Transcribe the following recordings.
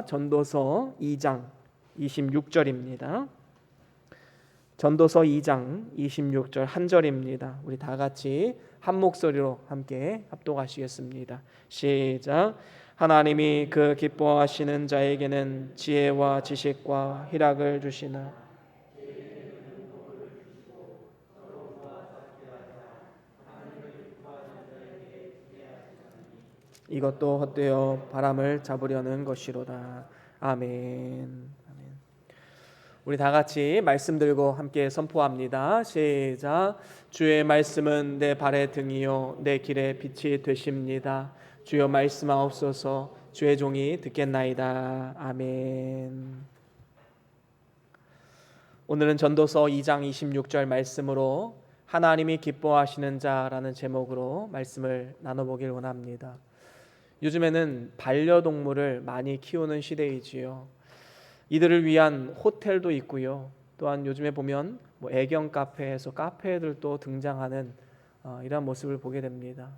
전도서 2장 26절입니다. 전도서 2장 26절 한 절입니다. 우리 다 같이 한 목소리로 함께 합독하시겠습니다. 시작. 하나님이 그 기뻐하시는 자에게는 지혜와 지식과 희락을 주시나 이것도 헛되어 바람을 잡으려는 것이로다. 아멘. 우리 다 같이 말씀 들고 함께 선포합니다. 시작. 주의 말씀은 내 발의 등이요 내 길의 빛이 되십니다. 주여 말씀하옵소서. 주의 종이 듣겠나이다. 아멘. 오늘은 전도서 2장 26절 말씀으로 하나님이 기뻐하시는 자라는 제목으로 말씀을 나눠보길 원합니다. 요즘에는 반려동물을 많이 키우는 시대이지요. 이들을 위한 호텔도 있고요. 또한 요즘에 보면 애견 카페에서 카페들도 등장하는 이런 모습을 보게 됩니다.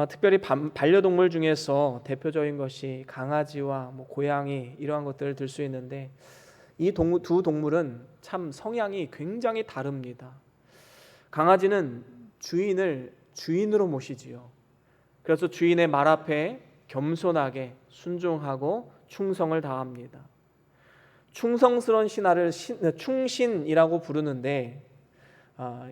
특별히 반려동물 중에서 대표적인 것이 강아지와 고양이 이러한 것들을 들 수 있는데 이 두 동물은 참 성향이 굉장히 다릅니다. 강아지는 주인을 주인으로 모시지요. 그래서 주인의 말 앞에 겸손하게 순종하고 충성을 다합니다. 충성스러운 신하를 충신이라고 부르는데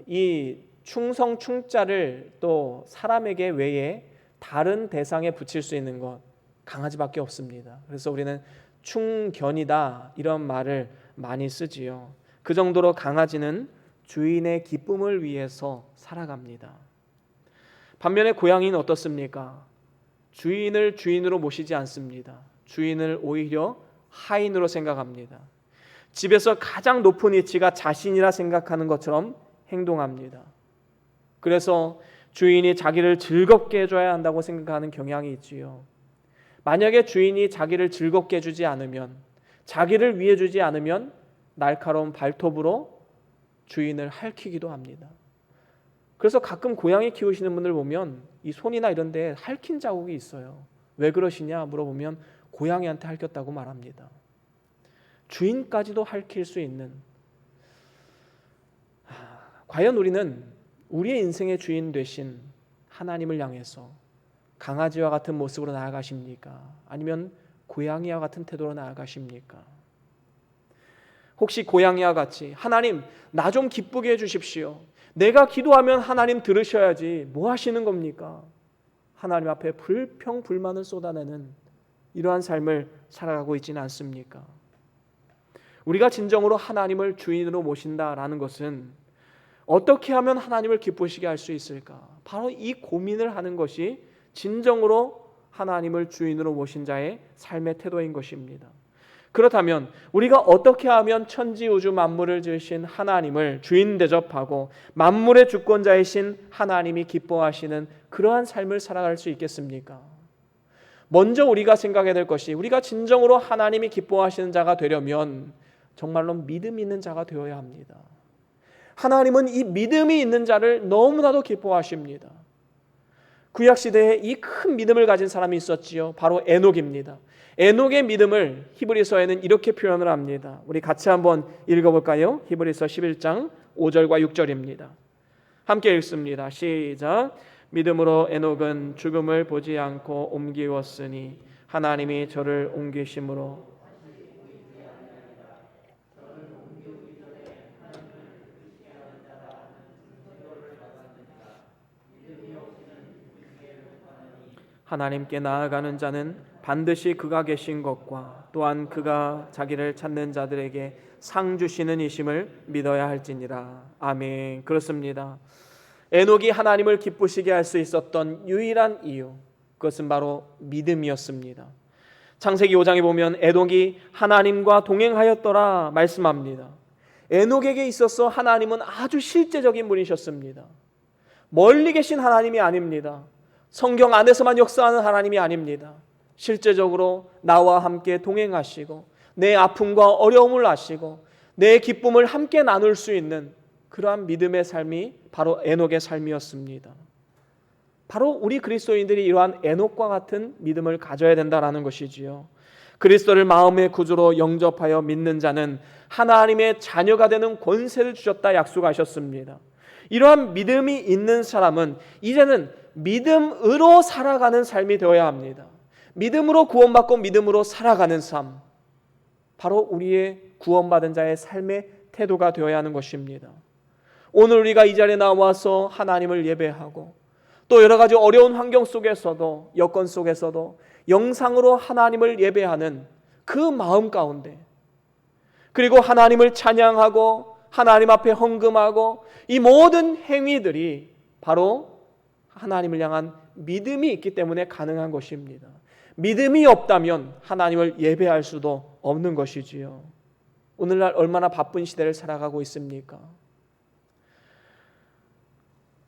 이 충성 충자를 또 사람에게 외에 다른 대상에 붙일 수 있는 것 강아지밖에 없습니다. 그래서 우리는 충견이다 이런 말을 많이 쓰지요. 그 정도로 강아지는 주인의 기쁨을 위해서 살아갑니다. 반면에 고양이는 어떻습니까? 주인을 주인으로 모시지 않습니다. 주인을 오히려 하인으로 생각합니다. 집에서 가장 높은 위치가 자신이라 생각하는 것처럼 행동합니다. 그래서 주인이 자기를 즐겁게 해줘야 한다고 생각하는 경향이 있지요. 만약에 주인이 자기를 즐겁게 해주지 않으면, 자기를 위해 주지 않으면 날카로운 발톱으로 주인을 핥히기도 합니다. 그래서 가끔 고양이 키우시는 분들 보면 이 손이나 이런 데 핥힌 자국이 있어요. 왜 그러시냐 물어보면 고양이한테 핥혔다고 말합니다. 주인까지도 핥힐 수 있는 과연 우리는 우리의 인생의 주인 되신 하나님을 향해서 강아지와 같은 모습으로 나아가십니까? 아니면 고양이와 같은 태도로 나아가십니까? 혹시 고양이와 같이 하나님 나 좀 기쁘게 해주십시오. 내가 기도하면 하나님 들으셔야지 뭐 하시는 겁니까? 하나님 앞에 불평불만을 쏟아내는 이러한 삶을 살아가고 있지는 않습니까? 우리가 진정으로 하나님을 주인으로 모신다라는 것은 어떻게 하면 하나님을 기쁘시게 할 수 있을까? 바로 이 고민을 하는 것이 진정으로 하나님을 주인으로 모신 자의 삶의 태도인 것입니다. 그렇다면 우리가 어떻게 하면 천지 우주 만물을 지으신 하나님을 주인 대접하고 만물의 주권자이신 하나님이 기뻐하시는 그러한 삶을 살아갈 수 있겠습니까? 먼저 우리가 생각해야 될 것이 우리가 진정으로 하나님이 기뻐하시는 자가 되려면 정말로 믿음 있는 자가 되어야 합니다. 하나님은 이 믿음이 있는 자를 너무나도 기뻐하십니다. 구약시대에 이 큰 믿음을 가진 사람이 있었지요. 바로 에녹입니다. 에녹의 믿음을 히브리서에는 이렇게 표현을 합니다. 우리 같이 한번 읽어볼까요? 히브리서 11장 5절과 6절입니다. 함께 읽습니다. 시작. 믿음으로 에녹은 죽음을 보지 않고 옮기었으니 하나님이 저를 옮기심으로 하나님께 나아가는 자는 반드시 그가 계신 것과 또한 그가 자기를 찾는 자들에게 상 주시는 이심을 믿어야 할지니라. 아멘. 그렇습니다. 에녹이 하나님을 기쁘시게 할 수 있었던 유일한 이유, 그것은 바로 믿음이었습니다. 창세기 5장에 보면 에녹이 하나님과 동행하였더라 말씀합니다. 에녹에게 있어서 하나님은 아주 실제적인 분이셨습니다. 멀리 계신 하나님이 아닙니다. 성경 안에서만 역사하는 하나님이 아닙니다. 실제적으로 나와 함께 동행하시고 내 아픔과 어려움을 아시고 내 기쁨을 함께 나눌 수 있는 그러한 믿음의 삶이 바로 에녹의 삶이었습니다. 바로 우리 그리스도인들이 이러한 에녹과 같은 믿음을 가져야 된다라는 것이지요. 그리스도를 마음의 구주로 영접하여 믿는 자는 하나님의 자녀가 되는 권세를 주셨다 약속하셨습니다. 이러한 믿음이 있는 사람은 이제는 믿음으로 살아가는 삶이 되어야 합니다. 믿음으로 구원받고 믿음으로 살아가는 삶, 바로 우리의 구원받은 자의 삶의 태도가 되어야 하는 것입니다. 오늘 우리가 이 자리에 나와서 하나님을 예배하고 또 여러 가지 어려운 환경 속에서도, 여건 속에서도 영상으로 하나님을 예배하는 그 마음 가운데, 그리고 하나님을 찬양하고 하나님 앞에 헌금하고, 이 모든 행위들이 바로 하나님을 향한 믿음이 있기 때문에 가능한 것입니다. 믿음이 없다면 하나님을 예배할 수도 없는 것이지요. 오늘날 얼마나 바쁜 시대를 살아가고 있습니까?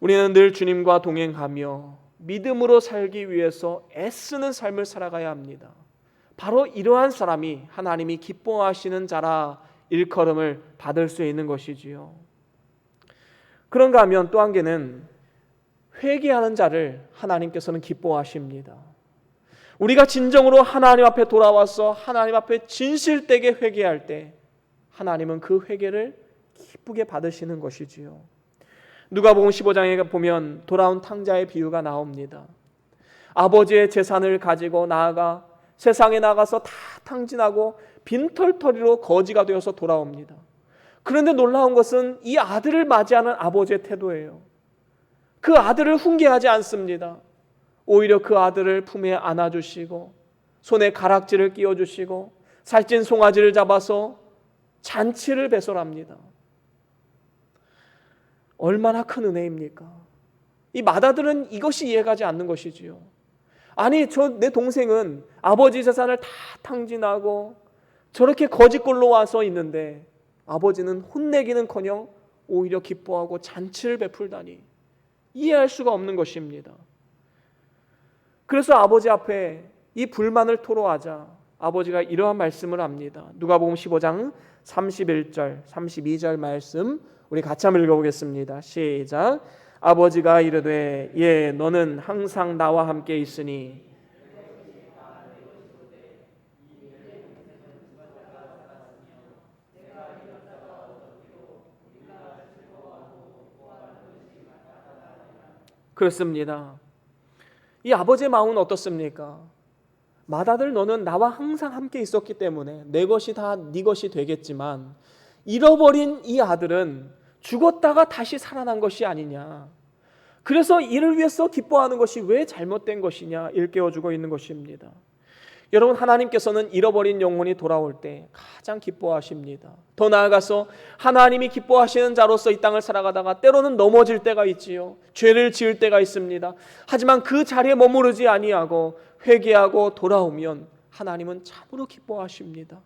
우리는 늘 주님과 동행하며 믿음으로 살기 위해서 애쓰는 삶을 살아가야 합니다. 바로 이러한 사람이 하나님이 기뻐하시는 자라 일컬음을 받을 수 있는 것이지요. 그런가 하면 또 한 개는 회개하는 자를 하나님께서는 기뻐하십니다. 우리가 진정으로 하나님 앞에 돌아와서 하나님 앞에 진실되게 회개할 때 하나님은 그 회개를 기쁘게 받으시는 것이지요. 누가복음 15장에 보면 돌아온 탕자의 비유가 나옵니다. 아버지의 재산을 가지고 나아가 세상에 나가서 다 탕진하고 빈털터리로 거지가 되어서 돌아옵니다. 그런데 놀라운 것은 이 아들을 맞이하는 아버지의 태도예요. 그 아들을 훈계하지 않습니다. 오히려 그 아들을 품에 안아주시고 손에 가락지를 끼워주시고 살찐 송아지를 잡아서 잔치를 배설합니다. 얼마나 큰 은혜입니까? 이 맏아들은 이것이 이해가지 않는 것이지요. 아니, 내 동생은 아버지 재산을 다 탕진하고 저렇게 거지꼴로 와서 있는데 아버지는 혼내기는커녕 오히려 기뻐하고 잔치를 베풀다니 이해할 수가 없는 것입니다. 그래서 아버지 앞에 이 불만을 토로하자 아버지가 이러한 말씀을 합니다. 누가복음 15장 31절 32절 말씀 우리 같이 한번 읽어보겠습니다. 시작. 아버지가 이르되 예 너는 항상 나와 함께 있으니 그렇습니다. 이 아버지의 마음은 어떻습니까? 맏아들 너는 나와 항상 함께 있었기 때문에 내 것이 다 네 것이 되겠지만 잃어버린 이 아들은 죽었다가 다시 살아난 것이 아니냐. 그래서 이를 위해서 기뻐하는 것이 왜 잘못된 것이냐 일깨워주고 있는 것입니다. 여러분, 하나님께서는 잃어버린 영혼이 돌아올 때 가장 기뻐하십니다. 더 나아가서 하나님이 기뻐하시는 자로서 이 땅을 살아가다가 때로는 넘어질 때가 있지요. 죄를 지을 때가 있습니다. 하지만 그 자리에 머무르지 아니하고 회개하고 돌아오면 하나님은 참으로 기뻐하십니다.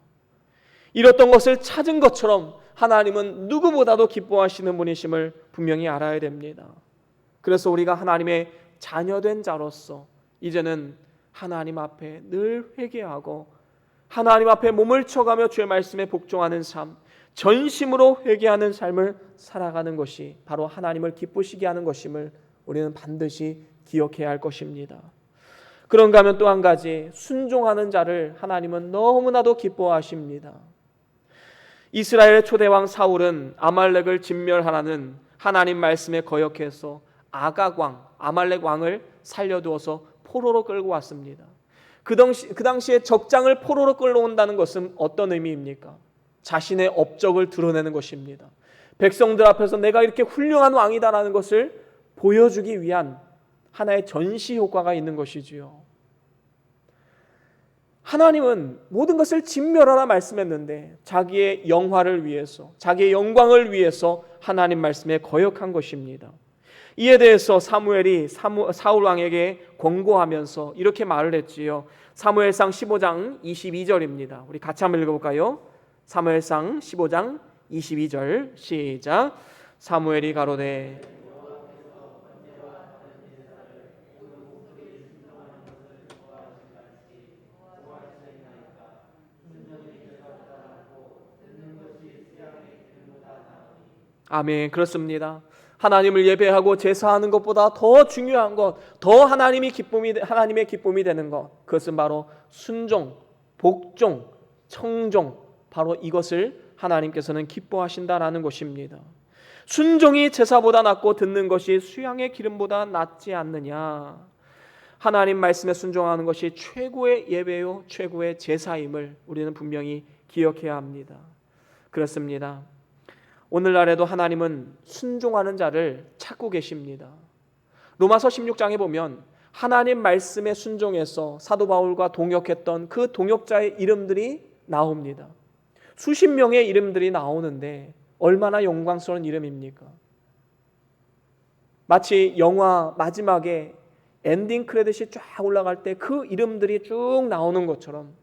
잃었던 것을 찾은 것처럼 하나님은 누구보다도 기뻐하시는 분이심을 분명히 알아야 됩니다. 그래서 우리가 하나님의 자녀된 자로서 이제는 하나님 앞에 늘 회개하고 하나님 앞에 몸을 쳐가며 주의 말씀에 복종하는 삶, 전심으로 회개하는 삶을 살아가는 것이 바로 하나님을 기쁘시게 하는 것임을 우리는 반드시 기억해야 할 것입니다. 그런가 하면 또 한 가지, 순종하는 자를 하나님은 너무나도 기뻐하십니다. 이스라엘의 초대왕 사울은 아말렉을 진멸하라는 하나님 말씀에 거역해서 아각 왕, 아말렉 왕을 살려두어서 포로로 끌고 왔습니다. 그 당시에 적장을 포로로 끌어온다는 것은 어떤 의미입니까? 자신의 업적을 드러내는 것입니다. 백성들 앞에서 내가 이렇게 훌륭한 왕이다라는 것을 보여주기 위한 하나의 전시 효과가 있는 것이지요. 하나님은 모든 것을 진멸하라 말씀했는데 자기의 영화를 위해서, 자기의 영광을 위해서 하나님 말씀에 거역한 것입니다. 이에 대해서 사무엘이 사울 왕에게 권고하면서 이렇게 말을 했지요. 사무엘상 15장 22절입니다. 우리 같이 한번 읽어볼까요? 사무엘상 15장 22절 시작. 사무엘이 가로되 아멘. 그렇습니다. 하나님을 예배하고 제사하는 것보다 더 중요한 것, 더 하나님의 기쁨이 되는 것, 그것은 바로 순종, 복종, 청종, 바로 이것을 하나님께서는 기뻐하신다라는 것입니다. 순종이 제사보다 낫고 듣는 것이 수양의 기름보다 낫지 않느냐. 하나님 말씀에 순종하는 것이 최고의 예배요 최고의 제사임을 우리는 분명히 기억해야 합니다. 그렇습니다. 오늘날에도 하나님은 순종하는 자를 찾고 계십니다. 로마서 16장에 보면 하나님 말씀에 순종해서 사도 바울과 동역했던 그 동역자의 이름들이 나옵니다. 수십 명의 이름들이 나오는데 얼마나 영광스러운 이름입니까? 마치 영화 마지막에 엔딩 크레딧이 쫙 올라갈 때 그 이름들이 쭉 나오는 것처럼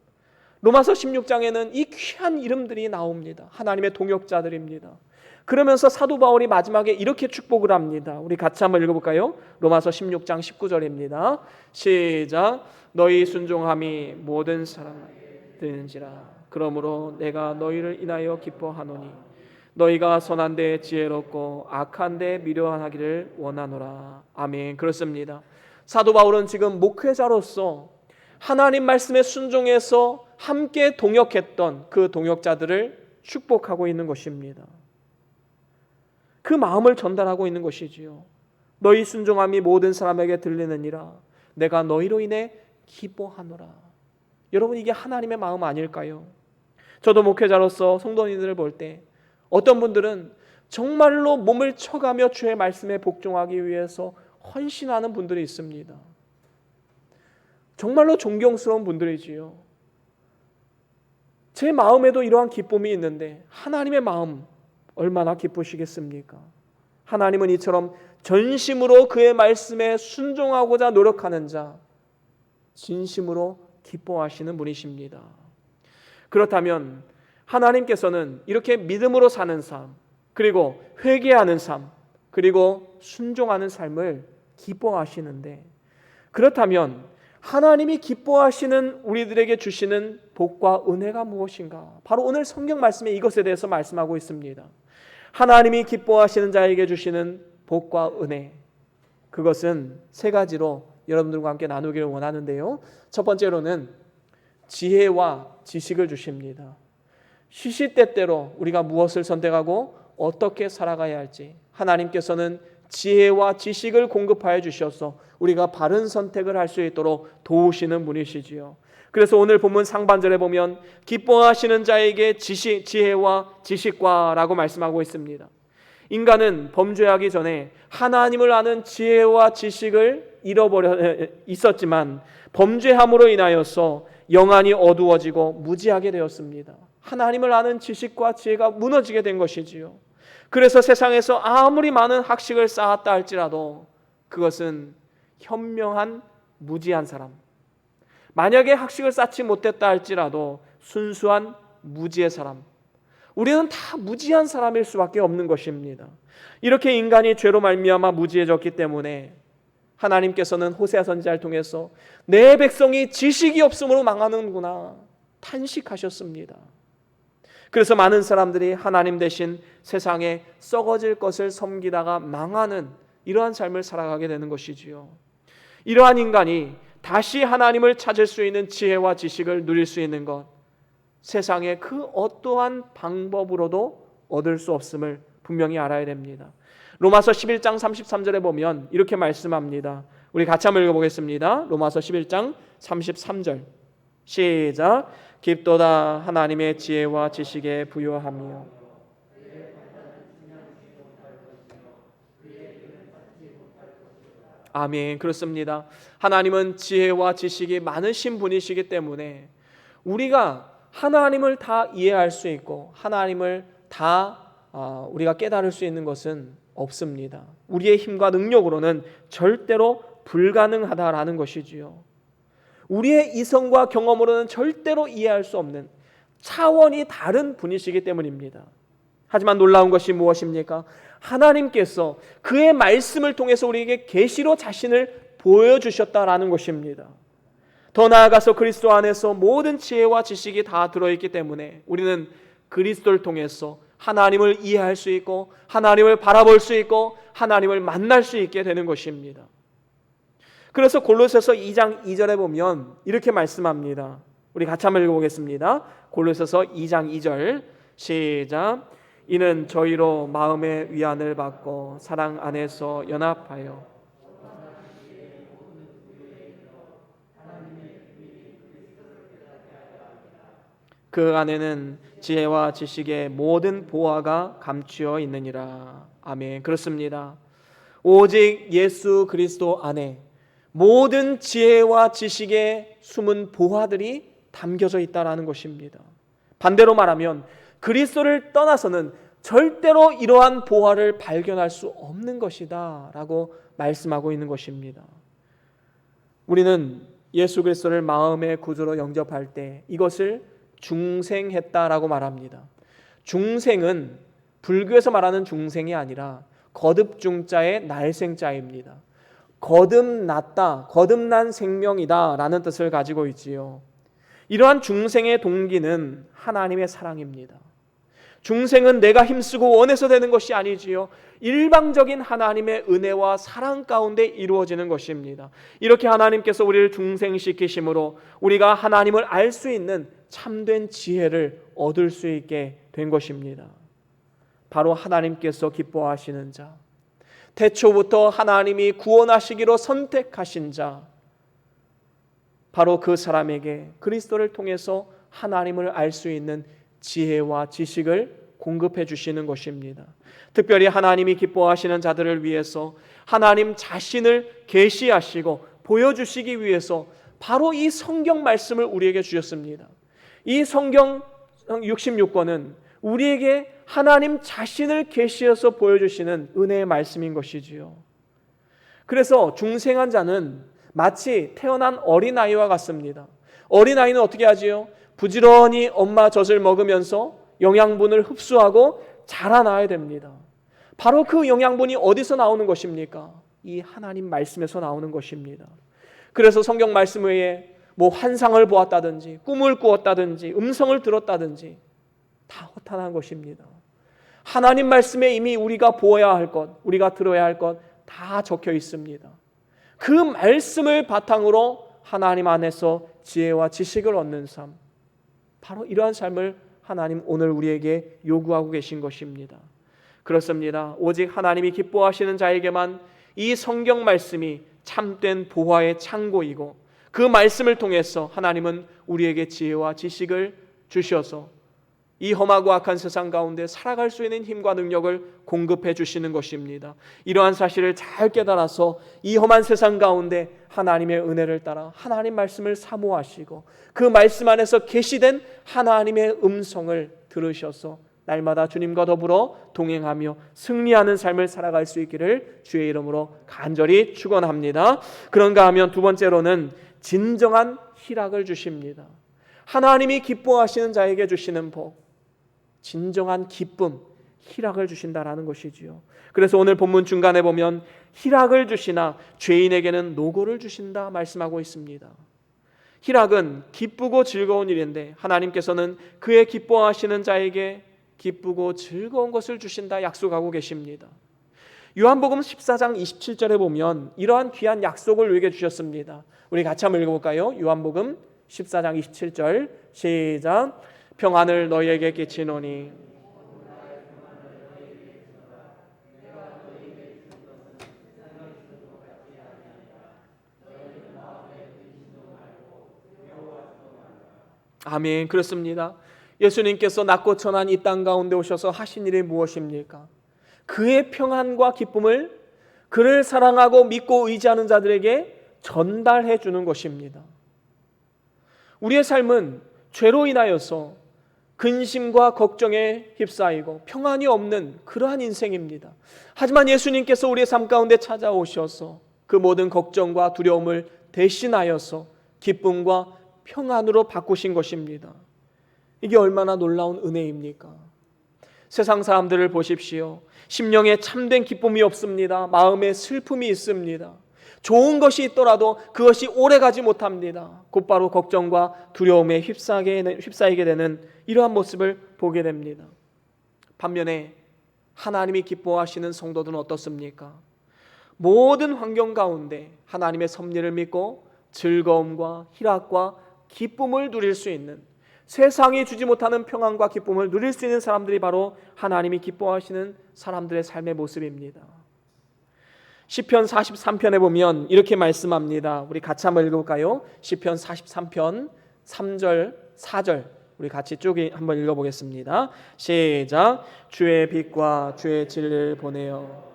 로마서 16장에는 이 귀한 이름들이 나옵니다. 하나님의 동역자들입니다. 그러면서 사도 바울이 마지막에 이렇게 축복을 합니다. 우리 같이 한번 읽어볼까요? 로마서 16장 19절입니다. 시작. 너희 순종함이 모든 사람에게 들리는지라. 그러므로 내가 너희를 인하여 기뻐하노니 너희가 선한 데 지혜롭고 악한 데 미련하기를 원하노라. 아멘. 그렇습니다. 사도 바울은 지금 목회자로서 하나님 말씀에 순종해서 함께 동역했던 그 동역자들을 축복하고 있는 것입니다. 그 마음을 전달하고 있는 것이지요. 너희 순종함이 모든 사람에게 들리느니라. 내가 너희로 인해 기뻐하노라. 여러분, 이게 하나님의 마음 아닐까요? 저도 목회자로서 성도님들을 볼 때 어떤 분들은 정말로 몸을 쳐가며 주의 말씀에 복종하기 위해서 헌신하는 분들이 있습니다. 정말로 존경스러운 분들이지요. 제 마음에도 이러한 기쁨이 있는데 하나님의 마음 얼마나 기쁘시겠습니까? 하나님은 이처럼 전심으로 그의 말씀에 순종하고자 노력하는 자, 진심으로 기뻐하시는 분이십니다. 그렇다면 하나님께서는 이렇게 믿음으로 사는 삶, 그리고 회개하는 삶, 그리고 순종하는 삶을 기뻐하시는데, 그렇다면 하나님이 기뻐하시는 우리들에게 주시는 복과 은혜가 무엇인가? 바로 오늘 성경 말씀에 이것에 대해서 말씀하고 있습니다. 하나님이 기뻐하시는 자에게 주시는 복과 은혜, 그것은 세 가지로 여러분들과 함께 나누기를 원하는데요. 첫 번째로는 지혜와 지식을 주십니다. 시시때때로 우리가 무엇을 선택하고 어떻게 살아가야 할지 하나님께서는 지혜와 지식을 공급하여 주셔서 우리가 바른 선택을 할 수 있도록 도우시는 분이시지요. 그래서 오늘 본문 상반절에 보면 기뻐하시는 자에게 지혜와 지식과 라고 말씀하고 있습니다. 인간은 범죄하기 전에 하나님을 아는 지혜와 지식을 잃어버려 있었지만 범죄함으로 인하여서 영안이 어두워지고 무지하게 되었습니다. 하나님을 아는 지식과 지혜가 무너지게 된 것이지요. 그래서 세상에서 아무리 많은 학식을 쌓았다 할지라도 그것은 현명한 무지한 사람, 만약에 학식을 쌓지 못했다 할지라도 순수한 무지의 사람, 우리는 다 무지한 사람일 수밖에 없는 것입니다. 이렇게 인간이 죄로 말미암아 무지해졌기 때문에 하나님께서는 호세아 선지자를 통해서 내 백성이 지식이 없으므로 망하는구나 탄식하셨습니다. 그래서 많은 사람들이 하나님 대신 세상에 썩어질 것을 섬기다가 망하는 이러한 삶을 살아가게 되는 것이지요. 이러한 인간이 다시 하나님을 찾을 수 있는 지혜와 지식을 누릴 수 있는 것, 세상의 그 어떠한 방법으로도 얻을 수 없음을 분명히 알아야 됩니다. 로마서 11장 33절에 보면 이렇게 말씀합니다. 우리 같이 한번 읽어보겠습니다. 로마서 11장 33절 시작. 깊도다 하나님의 지혜와 지식에 부요하며 아멘. 그렇습니다. 하나님은 지혜와 지식이 많으신 분이시기 때문에 우리가 하나님을 다 이해할 수 있고 하나님을 다 우리가 깨달을 수 있는 것은 없습니다. 우리의 힘과 능력으로는 절대로 불가능하다라는 것이지요. 우리의 이성과 경험으로는 절대로 이해할 수 없는 차원이 다른 분이시기 때문입니다. 하지만 놀라운 것이 무엇입니까? 하나님께서 그의 말씀을 통해서 우리에게 계시로 자신을 보여주셨다라는 것입니다. 더 나아가서 그리스도 안에서 모든 지혜와 지식이 다 들어있기 때문에 우리는 그리스도를 통해서 하나님을 이해할 수 있고 하나님을 바라볼 수 있고 하나님을 만날 수 있게 되는 것입니다. 그래서 골로새서 2장 2절에 보면 이렇게 말씀합니다. 우리 같이 한번 읽어보겠습니다. 골로새서 2장 2절 시작. 이는 저희로 마음의 위안을 받고 사랑 안에서 연합하여 그 안에는 지혜와 지식의 모든 보화가 감추어 있느니라. 아멘. 그렇습니다. 오직 예수 그리스도 안에 모든 지혜와 지식의 숨은 보화들이 담겨져 있다라는 것입니다. 반대로 말하면 그리스도를 떠나서는 절대로 이러한 보화를 발견할 수 없는 것이다 라고 말씀하고 있는 것입니다. 우리는 예수 그리스도를 마음의 구주로 영접할 때 이것을 중생했다라고 말합니다. 중생은 불교에서 말하는 중생이 아니라 거듭중자의 날생자입니다. 거듭났다, 거듭난 생명이다 라는 뜻을 가지고 있지요. 이러한 중생의 동기는 하나님의 사랑입니다. 중생은 내가 힘쓰고 원해서 되는 것이 아니지요. 일방적인 하나님의 은혜와 사랑 가운데 이루어지는 것입니다. 이렇게 하나님께서 우리를 중생시키심으로 우리가 하나님을 알 수 있는 참된 지혜를 얻을 수 있게 된 것입니다. 바로 하나님께서 기뻐하시는 자, 태초부터 하나님이 구원하시기로 선택하신 자, 바로 그 사람에게 그리스도를 통해서 하나님을 알 수 있는 지혜와 지식을 공급해 주시는 것입니다. 특별히 하나님이 기뻐하시는 자들을 위해서 하나님 자신을 계시하시고 보여주시기 위해서 바로 이 성경 말씀을 우리에게 주셨습니다. 이 성경 66권은 우리에게 하나님 자신을 계시해서 보여주시는 은혜의 말씀인 것이지요. 그래서 중생한 자는 마치 태어난 어린아이와 같습니다. 어린아이는 어떻게 하지요? 부지런히 엄마 젖을 먹으면서 영양분을 흡수하고 자라나야 됩니다. 바로 그 영양분이 어디서 나오는 것입니까? 이 하나님 말씀에서 나오는 것입니다. 그래서 성경 말씀 외에 환상을 보았다든지 꿈을 꾸었다든지 음성을 들었다든지 다 허탄한 것입니다. 하나님 말씀에 이미 우리가 보아야 할 것, 우리가 들어야 할 것 다 적혀 있습니다. 그 말씀을 바탕으로 하나님 안에서 지혜와 지식을 얻는 삶, 바로 이러한 삶을 하나님 오늘 우리에게 요구하고 계신 것입니다. 그렇습니다. 오직 하나님이 기뻐하시는 자에게만 이 성경 말씀이 참된 보화의 창고이고 그 말씀을 통해서 하나님은 우리에게 지혜와 지식을 주셔서 이 험하고 악한 세상 가운데 살아갈 수 있는 힘과 능력을 공급해 주시는 것입니다. 이러한 사실을 잘 깨달아서 이 험한 세상 가운데 하나님의 은혜를 따라 하나님 말씀을 사모하시고 그 말씀 안에서 계시된 하나님의 음성을 들으셔서 날마다 주님과 더불어 동행하며 승리하는 삶을 살아갈 수 있기를 주의 이름으로 간절히 축원합니다. 그런가 하면 두 번째로는 진정한 희락을 주십니다. 하나님이 기뻐하시는 자에게 주시는 복, 진정한 기쁨, 희락을 주신다라는 것이지요. 그래서 오늘 본문 중간에 보면 희락을 주시나 죄인에게는 노고를 주신다 말씀하고 있습니다. 희락은 기쁘고 즐거운 일인데 하나님께서는 그의 기뻐하시는 자에게 기쁘고 즐거운 것을 주신다 약속하고 계십니다. 요한복음 14장 27절에 보면 이러한 귀한 약속을 우리에게 주셨습니다. 우리 같이 한번 읽어볼까요? 요한복음 14장 27절 시작. 평안을 너희에게 끼치노니 아멘. 그렇습니다. 예수님께서 낮고 천한 이 땅 가운데 오셔서 하신 일이 무엇입니까? 그의 평안과 기쁨을 그를 사랑하고 믿고 의지하는 자들에게 전달해 주는 것입니다. 우리의 삶은 죄로 인하여서 근심과 걱정에 휩싸이고 평안이 없는 그러한 인생입니다. 하지만 예수님께서 우리의 삶 가운데 찾아오셔서 그 모든 걱정과 두려움을 대신하여서 기쁨과 평안으로 바꾸신 것입니다. 이게 얼마나 놀라운 은혜입니까? 세상 사람들을 보십시오. 심령에 참된 기쁨이 없습니다. 마음에 슬픔이 있습니다. 좋은 것이 있더라도 그것이 오래가지 못합니다. 곧바로 걱정과 두려움에 휩싸이게 되는 이러한 모습을 보게 됩니다. 반면에 하나님이 기뻐하시는 성도들은 어떻습니까? 모든 환경 가운데 하나님의 섭리를 믿고 즐거움과 희락과 기쁨을 누릴 수 있는, 세상이 주지 못하는 평안과 기쁨을 누릴 수 있는 사람들이 바로 하나님이 기뻐하시는 사람들의 삶의 모습입니다. 시편 43편에 보면 이렇게 말씀합니다. 우리 같이 한번 읽어볼까요? 시편 43편 3절 4절 우리 같이 쭉 한번 읽어보겠습니다. 시작. 주의 빛과 주의 진리를 보내어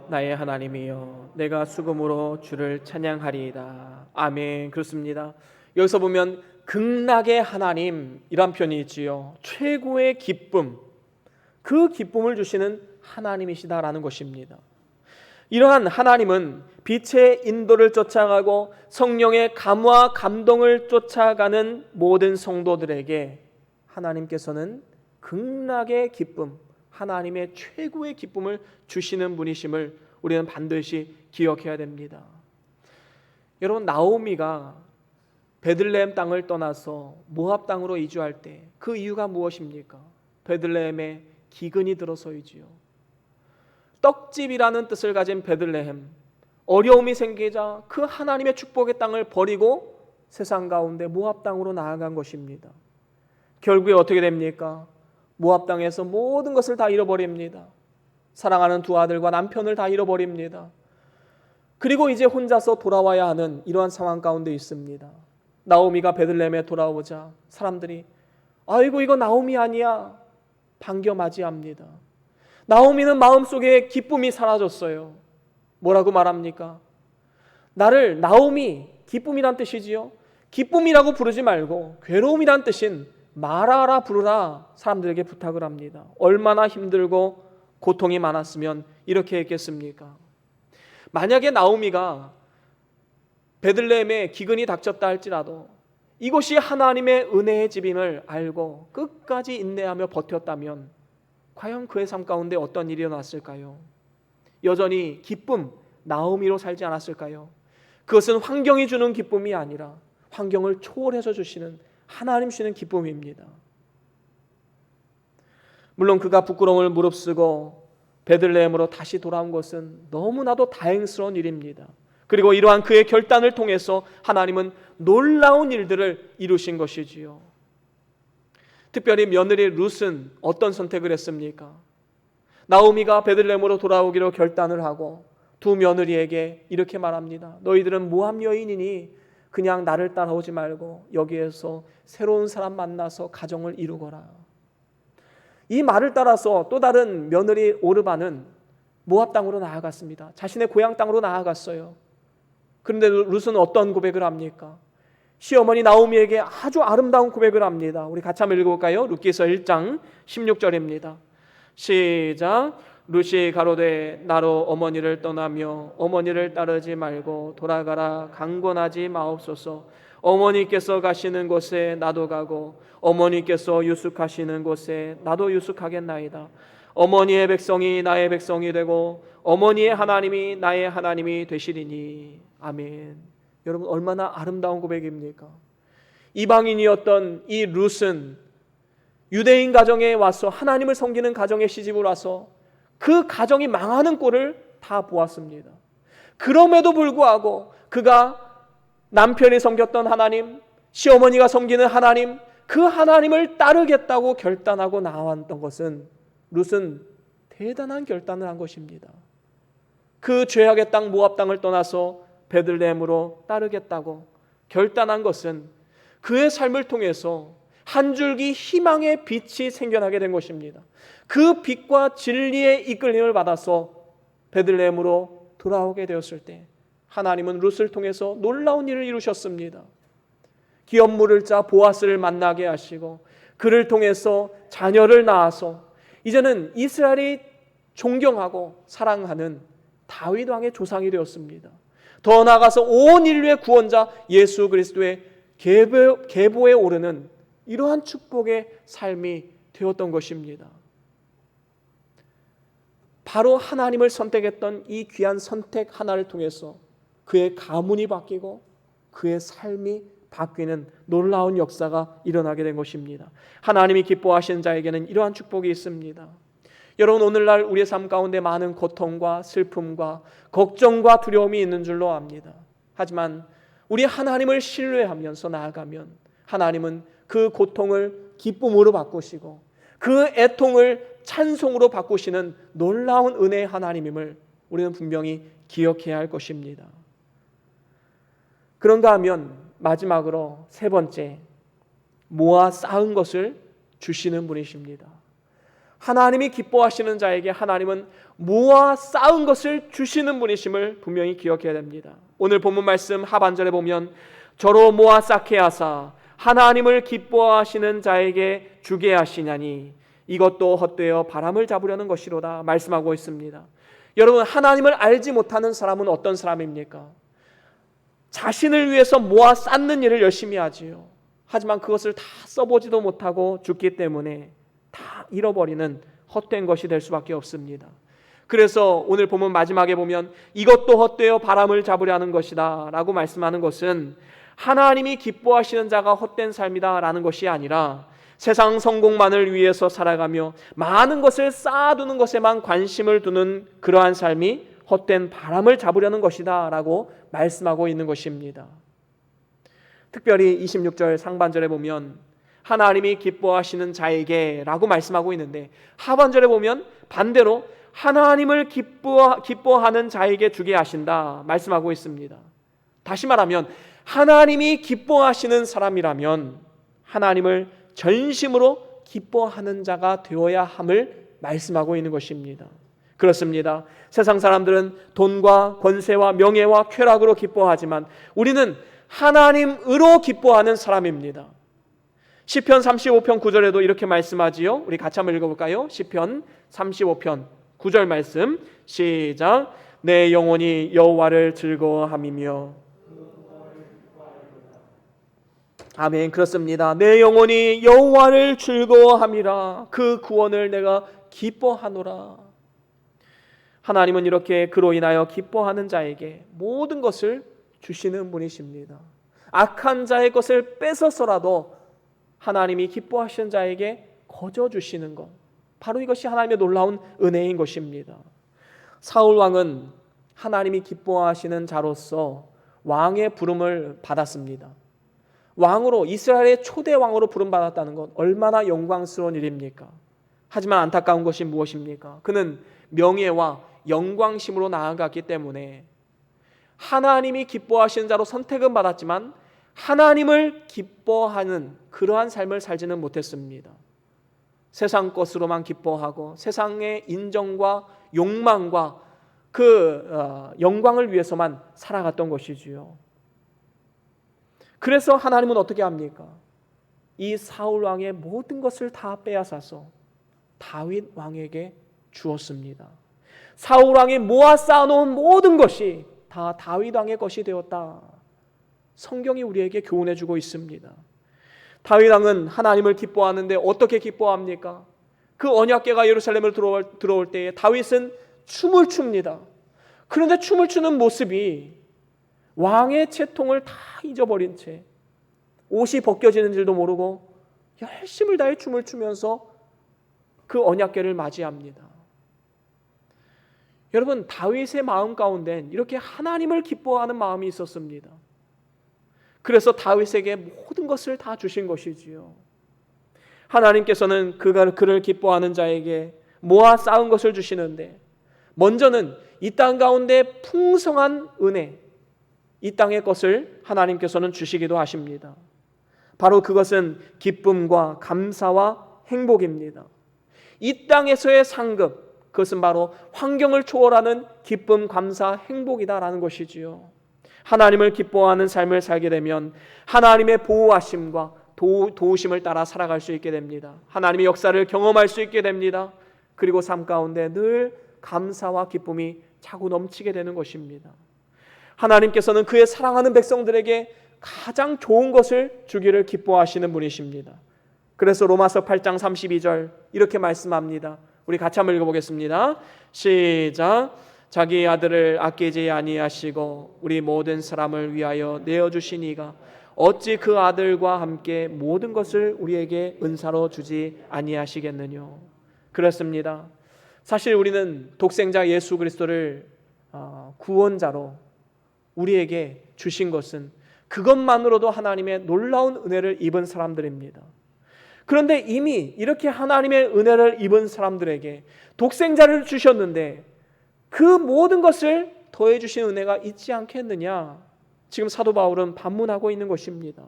나의 하나님이여, 내가 수금으로 주를 찬양하리이다. 아멘. 그렇습니다. 여기서 보면 극락의 하나님 이란 표현이 있지요. 최고의 기쁨, 그 기쁨을 주시는 하나님이시다라는 것입니다. 이러한 하나님은 빛의 인도를 쫓아가고 성령의 감화 감동을 쫓아가는 모든 성도들에게 하나님께서는 극락의 기쁨, 하나님의 최고의 기쁨을 주시는 분이심을 우리는 반드시 기억해야 됩니다. 여러분, 나오미가 베들레헴 땅을 떠나서 모압 땅으로 이주할 때 그 이유가 무엇입니까? 베들레헴에 기근이 들어서이지요. 떡집이라는 뜻을 가진 베들레헴, 어려움이 생기자 그 하나님의 축복의 땅을 버리고 세상 가운데 모압 땅으로 나아간 것입니다. 결국에 어떻게 됩니까? 모압 땅에서 모든 것을 다 잃어버립니다. 사랑하는 두 아들과 남편을 다 잃어버립니다. 그리고 이제 혼자서 돌아와야 하는 이러한 상황 가운데 있습니다. 나오미가 베들레헴에 돌아오자 사람들이 아이고 이거 나오미 아니야 반겨맞이합니다. 나오미는 마음속에 기쁨이 사라졌어요. 뭐라고 말합니까? 나를 나오미, 기쁨이란 뜻이지요. 기쁨이라고 부르지 말고 괴로움이란 뜻인 마라라 부르라 사람들에게 부탁을 합니다. 얼마나 힘들고 고통이 많았으면 이렇게 했겠습니까? 만약에 나오미가 베들레헴에 기근이 닥쳤다 할지라도 이곳이 하나님의 은혜의 집임을 알고 끝까지 인내하며 버텼다면 과연 그의 삶 가운데 어떤 일이 일어났을까요? 여전히 기쁨, 나오미로 살지 않았을까요? 그것은 환경이 주는 기쁨이 아니라 환경을 초월해서 주시는 하나님 주시는 기쁨입니다. 물론 그가 부끄러움을 무릅쓰고 베들레헴으로 다시 돌아온 것은 너무나도 다행스러운 일입니다. 그리고 이러한 그의 결단을 통해서 하나님은 놀라운 일들을 이루신 것이지요. 특별히 며느리 룻은 어떤 선택을 했습니까? 나오미가 베들레헴으로 돌아오기로 결단을 하고 두 며느리에게 이렇게 말합니다. 너희들은 모압 여인이니 그냥 나를 따라오지 말고 여기에서 새로운 사람 만나서 가정을 이루거라. 이 말을 따라서 또 다른 며느리 오르바는 모압 땅으로 나아갔습니다. 자신의 고향 땅으로 나아갔어요. 그런데 룻은 어떤 고백을 합니까? 시어머니 나오미에게 아주 아름다운 고백을 합니다. 우리 같이 한번 읽어볼까요? 룻기서 1장 16절입니다. 시작. 룻이 가로되 나로 어머니를 떠나며 어머니를 따르지 말고 돌아가라 강권하지 마옵소서. 어머니께서 가시는 곳에 나도 가고 어머니께서 유숙하시는 곳에 나도 유숙하겠나이다. 어머니의 백성이 나의 백성이 되고 어머니의 하나님이 나의 하나님이 되시리니. 아멘. 여러분, 얼마나 아름다운 고백입니까? 이방인이었던 이 룻은 유대인 가정에 와서 하나님을 섬기는 가정에 시집을 와서 그 가정이 망하는 꼴을 다 보았습니다. 그럼에도 불구하고 그가 남편이 섬겼던 하나님, 시어머니가 섬기는 하나님, 그 하나님을 따르겠다고 결단하고 나왔던 것은 룻은 대단한 결단을 한 것입니다. 그 죄악의 땅 모압 땅을 떠나서 베들레헴으로 따르겠다고 결단한 것은 그의 삶을 통해서 한 줄기 희망의 빛이 생겨나게 된 것입니다. 그 빛과 진리의 이끌림을 받아서 베들레헴으로 돌아오게 되었을 때 하나님은 룻을 통해서 놀라운 일을 이루셨습니다. 기업 물을 자 보아스를 만나게 하시고 그를 통해서 자녀를 낳아서 이제는 이스라엘이 존경하고 사랑하는 다윗 왕의 조상이 되었습니다. 더 나아가서 온 인류의 구원자 예수 그리스도의 계보에 오르는 이러한 축복의 삶이 되었던 것입니다. 바로 하나님을 선택했던 이 귀한 선택 하나를 통해서 그의 가문이 바뀌고 그의 삶이 바뀌는 놀라운 역사가 일어나게 된 것입니다. 하나님이 기뻐하시는 자에게는 이러한 축복이 있습니다. 여러분, 오늘날 우리의 삶 가운데 많은 고통과 슬픔과 걱정과 두려움이 있는 줄로 압니다. 하지만 우리 하나님을 신뢰하면서 나아가면 하나님은 그 고통을 기쁨으로 바꾸시고 그 애통을 찬송으로 바꾸시는 놀라운 은혜의 하나님임을 우리는 분명히 기억해야 할 것입니다. 그런가 하면 마지막으로 세 번째, 모아 쌓은 것을 주시는 분이십니다. 하나님이 기뻐하시는 자에게 하나님은 모아 쌓은 것을 주시는 분이심을 분명히 기억해야 됩니다. 오늘 본문 말씀 하반절에 보면 저로 모아 쌓게 하사 하나님을 기뻐하시는 자에게 주게 하시냐니 이것도 헛되어 바람을 잡으려는 것이로다 말씀하고 있습니다. 여러분, 하나님을 알지 못하는 사람은 어떤 사람입니까? 자신을 위해서 모아 쌓는 일을 열심히 하지요. 하지만 그것을 다 써보지도 못하고 죽기 때문에 다 잃어버리는 헛된 것이 될 수밖에 없습니다. 그래서 오늘 본문 마지막에 보면 이것도 헛되어 바람을 잡으려는 것이다 라고 말씀하는 것은 하나님이 기뻐하시는 자가 헛된 삶이다 라는 것이 아니라 세상 성공만을 위해서 살아가며 많은 것을 쌓아두는 것에만 관심을 두는 그러한 삶이 헛된 바람을 잡으려는 것이다 라고 말씀하고 있는 것입니다. 특별히 26절 상반절에 보면 하나님이 기뻐하시는 자에게 라고 말씀하고 있는데 하반절에 보면 반대로 하나님을 기뻐하는 자에게 주게 하신다 말씀하고 있습니다. 다시 말하면 하나님이 기뻐하시는 사람이라면 하나님을 전심으로 기뻐하는 자가 되어야 함을 말씀하고 있는 것입니다. 그렇습니다. 세상 사람들은 돈과 권세와 명예와 쾌락으로 기뻐하지만 우리는 하나님으로 기뻐하는 사람입니다. 시편 35편 9절에도 이렇게 말씀하지요. 우리 같이 한번 읽어볼까요? 시편 35편 9절 말씀 시작. 내 영혼이 여호와를 즐거워함이며 아멘. 그렇습니다. 내 영혼이 여호와를 즐거워함이라 그 구원을 내가 기뻐하노라. 하나님은 이렇게 그로 인하여 기뻐하는 자에게 모든 것을 주시는 분이십니다. 악한 자의 것을 뺏어서라도 하나님이 기뻐하시는 자에게 거저 주시는 것, 바로 이것이 하나님의 놀라운 은혜인 것입니다. 사울 왕은 하나님이 기뻐하시는 자로서 왕의 부름을 받았습니다. 왕으로, 이스라엘의 초대 왕으로 부름받았다는 것 얼마나 영광스러운 일입니까? 하지만 안타까운 것이 무엇입니까? 그는 명예와 영광심으로 나아갔기 때문에 하나님이 기뻐하시는 자로 선택은 받았지만 하나님을 기뻐하는 그러한 삶을 살지는 못했습니다. 세상 것으로만 기뻐하고 세상의 인정과 욕망과 그 영광을 위해서만 살아갔던 것이지요. 그래서 하나님은 어떻게 합니까? 이 사울 왕의 모든 것을 다 빼앗아서 다윗 왕에게 주었습니다. 사울 왕이 모아 쌓아놓은 모든 것이 다 다윗 왕의 것이 되었다. 성경이 우리에게 교훈해주고 있습니다. 다윗 왕은 하나님을 기뻐하는데 어떻게 기뻐합니까? 그 언약궤가 예루살렘을 들어올 때에 다윗은 춤을 춥니다. 그런데 춤을 추는 모습이 왕의 채통을 다 잊어버린 채 옷이 벗겨지는 줄도 모르고 열심을 다해 춤을 추면서 그 언약궤를 맞이합니다. 여러분, 다윗의 마음 가운데는 이렇게 하나님을 기뻐하는 마음이 있었습니다. 그래서 다윗에게 모든 것을 다 주신 것이지요. 하나님께서는 그를 기뻐하는 자에게 모아 쌓은 것을 주시는데 먼저는 이 땅 가운데 풍성한 은혜, 이 땅의 것을 하나님께서는 주시기도 하십니다. 바로 그것은 기쁨과 감사와 행복입니다. 이 땅에서의 상급, 그것은 바로 환경을 초월하는 기쁨, 감사, 행복이다라는 것이지요. 하나님을 기뻐하는 삶을 살게 되면 하나님의 보호하심과 도우심을 따라 살아갈 수 있게 됩니다. 하나님의 역사를 경험할 수 있게 됩니다. 그리고 삶 가운데 늘 감사와 기쁨이 차고 넘치게 되는 것입니다. 하나님께서는 그의 사랑하는 백성들에게 가장 좋은 것을 주기를 기뻐하시는 분이십니다. 그래서 로마서 8장 32절 이렇게 말씀합니다. 우리 같이 한번 읽어보겠습니다. 시작. 자기 아들을 아끼지 아니하시고 우리 모든 사람을 위하여 내어주신 이가 어찌 그 아들과 함께 모든 것을 우리에게 은사로 주지 아니하시겠느냐. 그렇습니다. 사실 우리는 독생자 예수 그리스도를 구원자로 우리에게 주신 것은 그것만으로도 하나님의 놀라운 은혜를 입은 사람들입니다. 그런데 이미 이렇게 하나님의 은혜를 입은 사람들에게 독생자를 주셨는데 그 모든 것을 더해 주신 은혜가 있지 않겠느냐, 지금 사도 바울은 반문하고 있는 것입니다.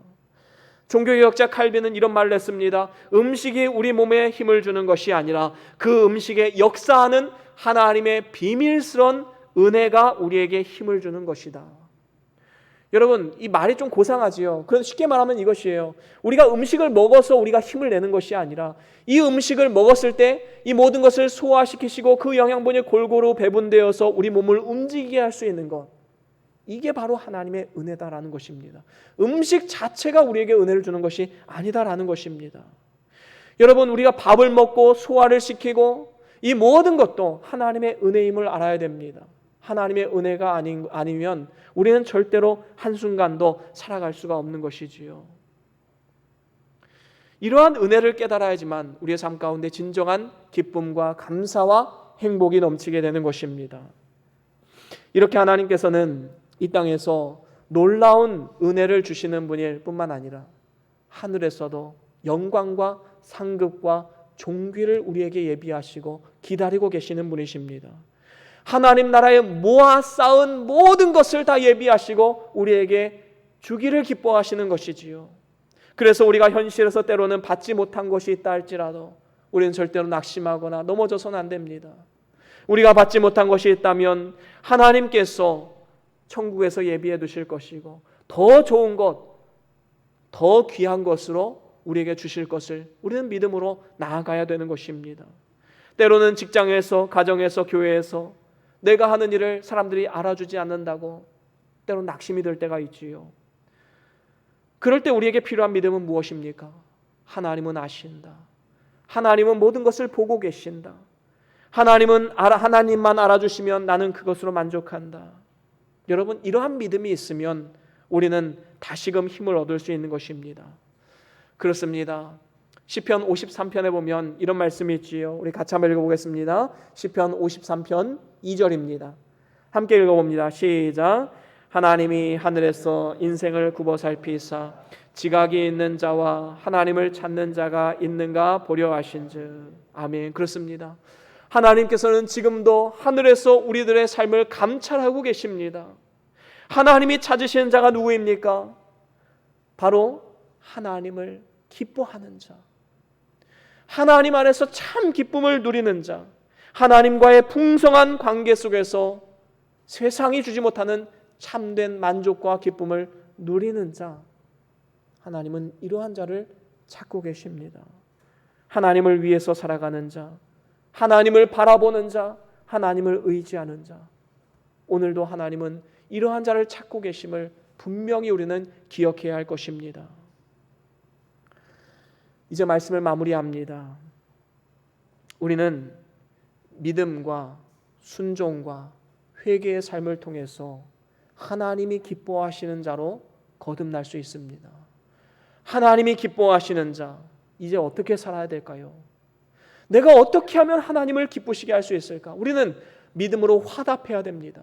종교개혁자 칼빈은 이런 말을 했습니다. 음식이 우리 몸에 힘을 주는 것이 아니라 그 음식에 역사하는 하나님의 비밀스러운 은혜가 우리에게 힘을 주는 것이다. 여러분, 이 말이 좀 고상하지요. 그래서 쉽게 말하면 이것이에요. 우리가 음식을 먹어서 우리가 힘을 내는 것이 아니라 이 음식을 먹었을 때 이 모든 것을 소화시키시고 그 영양분이 골고루 배분되어서 우리 몸을 움직이게 할 수 있는 것, 이게 바로 하나님의 은혜다라는 것입니다. 음식 자체가 우리에게 은혜를 주는 것이 아니다라는 것입니다. 여러분, 우리가 밥을 먹고 소화를 시키고 이 모든 것도 하나님의 은혜임을 알아야 됩니다. 하나님의 은혜가 아니면 우리는 절대로 한순간도 살아갈 수가 없는 것이지요. 이러한 은혜를 깨달아야지만 우리의 삶 가운데 진정한 기쁨과 감사와 행복이 넘치게 되는 것입니다. 이렇게 하나님께서는 이 땅에서 놀라운 은혜를 주시는 분일 뿐만 아니라 하늘에서도 영광과 상급과 존귀를 우리에게 예비하시고 기다리고 계시는 분이십니다. 하나님 나라에 모아 쌓은 모든 것을 다 예비하시고 우리에게 주기를 기뻐하시는 것이지요. 그래서 우리가 현실에서 때로는 받지 못한 것이 있다 할지라도 우리는 절대로 낙심하거나 넘어져서는 안 됩니다. 우리가 받지 못한 것이 있다면 하나님께서 천국에서 예비해 두실 것이고 더 좋은 것, 더 귀한 것으로 우리에게 주실 것을 우리는 믿음으로 나아가야 되는 것입니다. 때로는 직장에서, 가정에서, 교회에서 내가 하는 일을 사람들이 알아주지 않는다고 때로 낙심이 들 때가 있지요. 그럴 때 우리에게 필요한 믿음은 무엇입니까? 하나님은 아신다. 하나님은 모든 것을 보고 계신다. 하나님만 알아주시면 나는 그것으로 만족한다. 여러분, 이러한 믿음이 있으면 우리는 다시금 힘을 얻을 수 있는 것입니다. 그렇습니다. 시편 53편에 보면 이런 말씀이 있지요. 우리 같이 한번 읽어보겠습니다. 시편 53편 2절입니다. 함께 읽어봅니다. 시작. 하나님이 하늘에서 인생을 굽어 살피사 지각이 있는 자와 하나님을 찾는 자가 있는가 보려 하신즉. 아멘. 그렇습니다. 하나님께서는 지금도 하늘에서 우리들의 삶을 감찰하고 계십니다. 하나님이 찾으시는 자가 누구입니까? 바로 하나님을 기뻐하는 자, 하나님 안에서 참 기쁨을 누리는 자, 하나님과의 풍성한 관계 속에서 세상이 주지 못하는 참된 만족과 기쁨을 누리는 자, 하나님은 이러한 자를 찾고 계십니다. 하나님을 위해서 살아가는 자, 하나님을 바라보는 자, 하나님을 의지하는 자, 오늘도 하나님은 이러한 자를 찾고 계심을 분명히 우리는 기억해야 할 것입니다. 이제 말씀을 마무리합니다. 우리는 믿음과 순종과 회개의 삶을 통해서 하나님이 기뻐하시는 자로 거듭날 수 있습니다. 하나님이 기뻐하시는 자, 이제 어떻게 살아야 될까요? 내가 어떻게 하면 하나님을 기쁘시게 할 수 있을까? 우리는 믿음으로 화답해야 됩니다.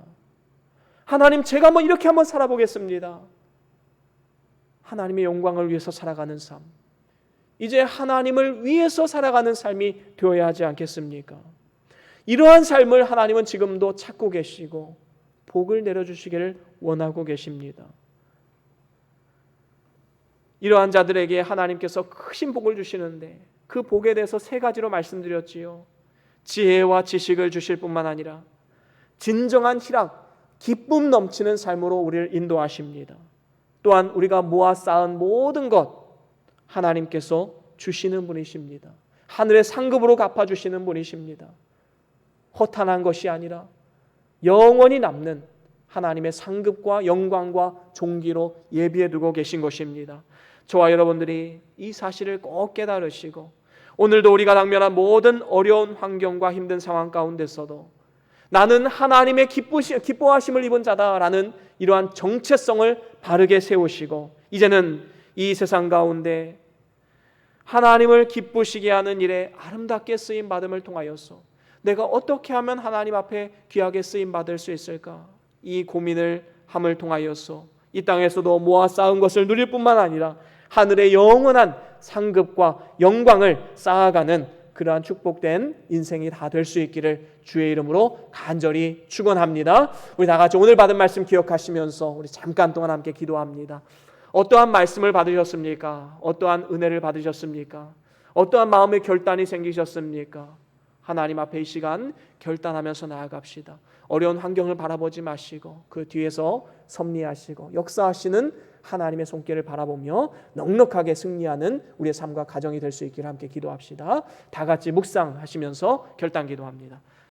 하나님, 제가 이렇게 한번 살아보겠습니다. 하나님의 영광을 위해서 살아가는 삶, 이제 하나님을 위해서 살아가는 삶이 되어야 하지 않겠습니까? 이러한 삶을 하나님은 지금도 찾고 계시고 복을 내려주시기를 원하고 계십니다. 이러한 자들에게 하나님께서 크신 복을 주시는데 그 복에 대해서 세 가지로 말씀드렸지요. 지혜와 지식을 주실 뿐만 아니라 진정한 희락, 기쁨 넘치는 삶으로 우리를 인도하십니다. 또한 우리가 모아 쌓은 모든 것 하나님께서 주시는 분이십니다. 하늘의 상급으로 갚아주시는 분이십니다. 허탄한 것이 아니라 영원히 남는 하나님의 상급과 영광과 존귀로 예비해 두고 계신 것입니다. 저와 여러분들이 이 사실을 꼭 깨달으시고 오늘도 우리가 당면한 모든 어려운 환경과 힘든 상황 가운데서도 나는 하나님의 기뻐하심을 입은 자다라는 이러한 정체성을 바르게 세우시고 이제는 이 세상 가운데 하나님을 기쁘시게 하는 일에 아름답게 쓰임 받음을 통하여서 내가 어떻게 하면 하나님 앞에 귀하게 쓰임 받을 수 있을까? 이 고민을 함을 통하여서 이 땅에서도 모아 쌓은 것을 누릴 뿐만 아니라 하늘의 영원한 상급과 영광을 쌓아가는 그러한 축복된 인생이 다 될 수 있기를 주의 이름으로 간절히 축원합니다. 우리 다 같이 오늘 받은 말씀 기억하시면서 우리 잠깐 동안 함께 기도합니다. 어떠한 말씀을 받으셨습니까? 어떠한 은혜를 받으셨습니까? 어떠한 마음의 결단이 생기셨습니까? 하나님 앞에 이 시간 결단하면서 나아갑시다. 어려운 환경을 바라보지 마시고 그 뒤에서 섭리하시고 역사하시는 하나님의 손길을 바라보며 넉넉하게 승리하는 우리의 삶과 가정이 될 수 있기를 함께 기도합시다. 다 같이 묵상하시면서 결단 기도합니다.